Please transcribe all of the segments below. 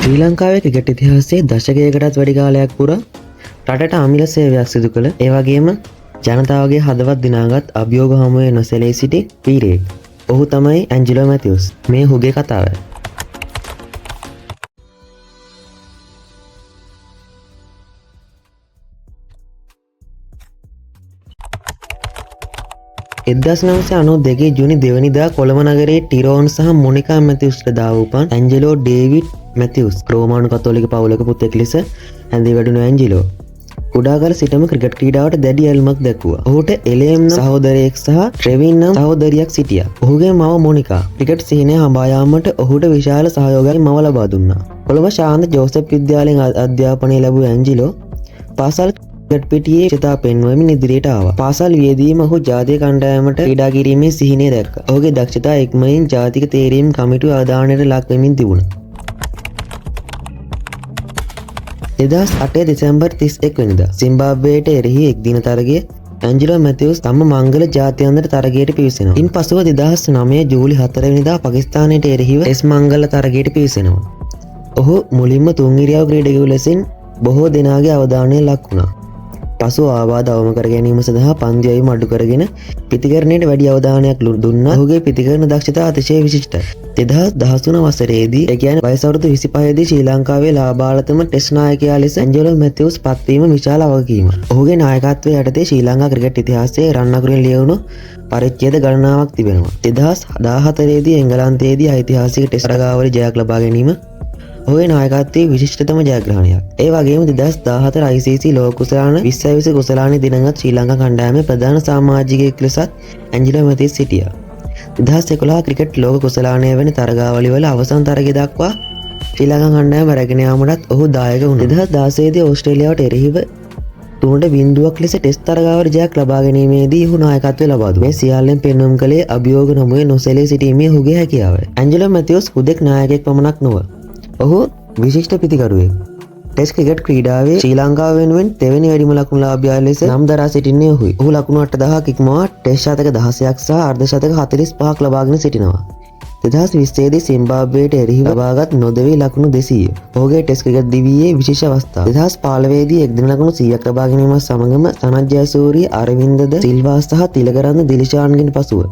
ශ්‍රී ලංකාවේ ක්‍රිකට් ඉතිහාසයේ දශකයකටත් වැඩි කාලයක් පුරා රටට අමිල සේවයක් සිදු කළ ඒ වගේම ජනතාවගේ හදවත් දිනාගත් අභියෝග හමුවේ නොසැලී සිටි වීරයෙක්. ඔහු තමයි ඇන්ජලෝ මැතිව්ස්. මේ ඔහුගේ කතාව. 1992 ජූනි 2 වෙනිදා කොළඹ නගරයේ ටිරෝන් සහ මොනිකා මැතිව්ස්ට දාව උපන් ඇන්ජලෝ ඩේවිඩ් මැතිව්ස් රෝමානු කතෝලික පවුලක පුතෙක් ලෙස ඇඳී වැඩුණු ඇන්ජලෝ කුඩා කාල සිටම ක්‍රිකට් ක්‍රීඩාවට දැඩි ඇල්මක් දැක්වුවා. ඔහුට එලෙම් නම් සහෝදරයෙක් සහ ට්‍රෙවින් නම් සහෝදරියක් සිටියා. ඔහුගේ මව මොනිකා ක්‍රිකට් සිහිනය හඹා යාමට ඔහුට විශාල සහයෝගයක් මව ලබා දුන්නා. කොළඹ ශාන්ත ජෝසප් විද්‍යාලයෙන් අධ්‍යාපනය ලැබූ ඇන්ජලෝ පාසල් ක්‍රිකට් පිටියේ චිතා පෙන්වමින් ඉදිරියට ආවා. පාසල් වියදීම ඔහු ජාතික කණ්ඩායමට ක්‍රීඩා කිරීමේ සිහිනය දැක්කා. ඔහුගේ දක්ෂතා ඉක්මනින් ජාතික තේරීම් කමිටුව අවධානයට ලක් වෙමින් තිබුණා. 2008 දෙසැම්බර් 31 වෙනිදා සිම්බාබ්වේට එරෙහි එක්දින තරගයේ ඇන්ජලෝ මැතිව්ස් තම මංගල ජාත්‍යන්තර තරගයට පිවිසෙනවා. ඉන්පසුව 2009 ජූලි 4 වෙනිදා පාකිස්තානයට එරෙහිව ටෙස්ට් මංගල තරගයට පිවිසෙනවා. ඔහු මුලින්ම තුන් ඉරියව් ක්‍රීඩකයෙකු ලෙසින් බොහෝ දෙනාගේ අවධානය ලක් වුණා. පසු ආබාධ අවම කර ගැනීම සඳහා පන්දු අයුම අඩු කරගෙන පිතිකරණයට වැඩි අවධානයක් දුන්නා. ඔහුගේ පිතිකරණ දක්ෂතා අතිශය විශිෂ්ටයි. 2013 වසරේදී ඒ කියන්නේ වයස අවුරුදු 25 දී ශ්‍රී ලංකාවේ ලාභාලතම ටෙස්ට් නායකයා ලෙස ඇන්ජලෝ මැතිව්ස් පත්වීම විශාල වගකීමක්. ඔහුගේ නායකත්වයේ යටතේ ශ්‍රී ලංකා ක්‍රිකට් ඉතිහාසයේ රන් අකුරින් ලියවුණු පරිච්ඡේද ගණනාවක් තිබෙනවා. 2014 දී එංගලන්තයේදී ඓතිහාසික ටෙස්ට් තරගාවලි ජයක් ලබා ගැනීම ඔහුගේ නායකත්වයේ විශිෂ්ටතම ජයග්‍රහණයක්. ඒ වගේම 2014 ICC ලෝක කුසලාන 2020 කුසලාන දිනගත් ශ්‍රී ලංකා කණ්ඩායමේ ප්‍රධාන සමාජිකයෙක් ලෙසත් ඇන්ජලෝ මැතිව්ස් සිටියා. 2011 ක්‍රිකට් ලෝක කුසලානය වැනි තරගාවලි වල අවසන් තරගය දක්වා ශ්‍රී ලංකා කණ්ඩායම රැගෙන යාමටත් ඔහු දායක වුණා. 2016 දී ඕස්ට්‍රේලියාවට එරෙහිව 3-0ක් ලෙස ටෙස්ට් තරගාවලි ජයක් ලබා ගැනීමේදී ඔහු නායකත්වය ලබා දුන්නා. මේ සියල්ලෙන් පෙන්වුම් කළේ අභියෝග නමුවේ නොසැලී සිටීමේ ඔහුගේ හැකියාවයි. ඇන්ජලෝ මැතිව්ස් හුදෙක් නායකයෙක් පමණක් නොව ඔහු විශිෂ්ට පිතිකරුවෙක්. ටෙස්ට් ක්‍රිකට් ක්‍රීඩාවේ ශ්‍රී ලංකාව වෙනුවෙන් දෙවැනි වැඩිම ලකුණු ලාභියා ලෙස නම් දරා සිටින්නේ ඔහුයි. ඔහු ලකුණු 8000ක් ඉක්මවා ටෙස්ට් ශතක 16ක් සහ අර්ධ ශතක 45ක් ලබාගෙන සිටිනවා. 2020 දී සිම්බාබ්වේට එරෙහිව ලබාගත් නොදෙවි ලකුණු 200. ඔහුගේ ටෙස්ට් ක්‍රිකට් දිවියේ විශේෂ අවස්ථාව. 2015 දී එක්දින ලකුණු 100ක් ලබා ගැනීමත් සමගම සනත් ජයසූරිය, අරවින්දද සිල්වා සහ තිලකරත්න දිලිෂාන්ගෙන් පසුව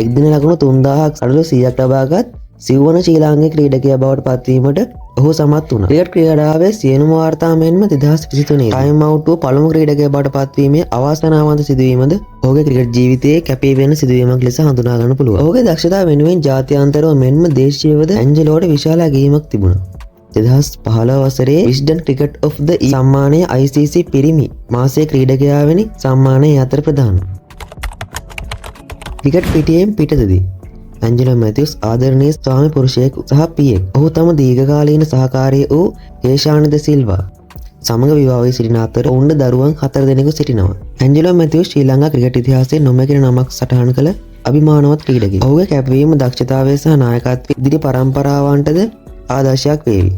එක්දින ලකුණු 3000ක් අඩු 100ක් ලබාගත් සිව්වන ශ්‍රී ලාංකික ක්‍රීඩකයා බවට පත්වීමට ඔහු සමත් වුණා. ක්‍රිකට් ක්‍රීඩාවේ සියලුම වාර්තා මෙන්ම 2023 ටයිම් අවුට් වූ පළමු ක්‍රීඩකයා බවට පත්වීමේ අවාසනාවන්ත සිදුවීමද ඔහුගේ ක්‍රිකට් ජීවිතයේ කැපී පෙනෙන සිදුවීමක් ලෙස හඳුනා ගන්න පුළුවන්. ඔහුගේ දක්ෂතාව වෙනුවෙන් ජාත්‍යන්තරව මෙන්ම දේශීයවද ඇන්ජලෝට විශාල අගයීමක් තිබුණා. 2015 වසරේ Wisden cricket of the year සම්මානය ICC පිරිමි මාසයේ ක්‍රීඩකයා වැනි සම්මානයේ අතර ප්‍රධාන. ක්‍රිකට් පිටියෙන් පිටතදී ඇන්ජලෝ මැතිව්ස් ආදරණීය ස්වාමි පුරුෂයෙකු සහ පියෙක්. ඔහු තම දීර්ඝකාලීන සහකාරිය වූ හේෂානි ද සිල්වා සමග විවාහ වී සිටින අතර ඔවුන්ට දරුවන් 4 දෙනෙකු සිටිනවා. ඇන්ජලෝ මැතිව්ස් ශ්‍රී ලංකා ක්‍රිකට් ඉතිහාසයේ නොමැකෙන නමක් සටහන් කළ අභිමානවත් ක්‍රීඩකයෙක්. ඔහුගේ කැපවීම, දක්ෂතාවය සහ නායකත්වය ඉදිරි පරම්පරාවන්ටද ආදර්ශයක් වේවි.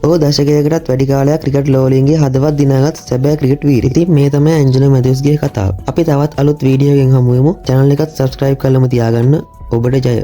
ඔහු දශකයකටත් වැඩි කාලයක් ක්‍රිකට් ලෝලීන්ගේ හදවත් දිනාගත් සැබෑ ක්‍රිකට් වීරයෙක්. ඉතින් මේ තමයි ඇන්ජලෝ මැතිව්ස්ගේ කතාව. අපි තවත් අලුත් වීඩියෝ එකකින් හමු වෙමු. channel එකත් subscribe කරලම තියාගන්න. ඔබට ජය.